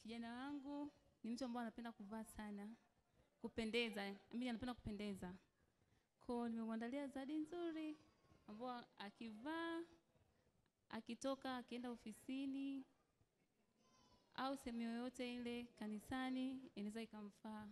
Kijana wangu ni mtu ambaye anapenda kuvaa sana, kupendeza. Mimi anapenda kupendeza. Kwa nimemwandalia zawadi nzuri ambayo akivaa, akitoka, akienda ofisini au sehemu yoyote ile kanisani inaweza ikamfaa.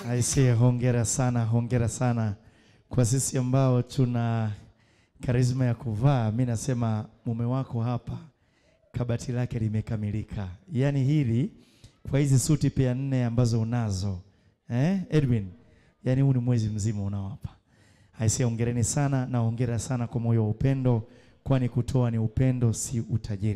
Aisee, hongera sana kwa sisi ambao tuna karizma ya kuvaa. Mimi nasema mume wako hapa kabati lake limekamilika. Yaani hili kwa hizi suti pia 4 ambazo unazo. Edwin, yaani huu ni mwezi mzima unawapa. Aisee, hongereni sana na hongera sana kwa moyo wa upendo, kwani kutoa ni upendo, si utajiri.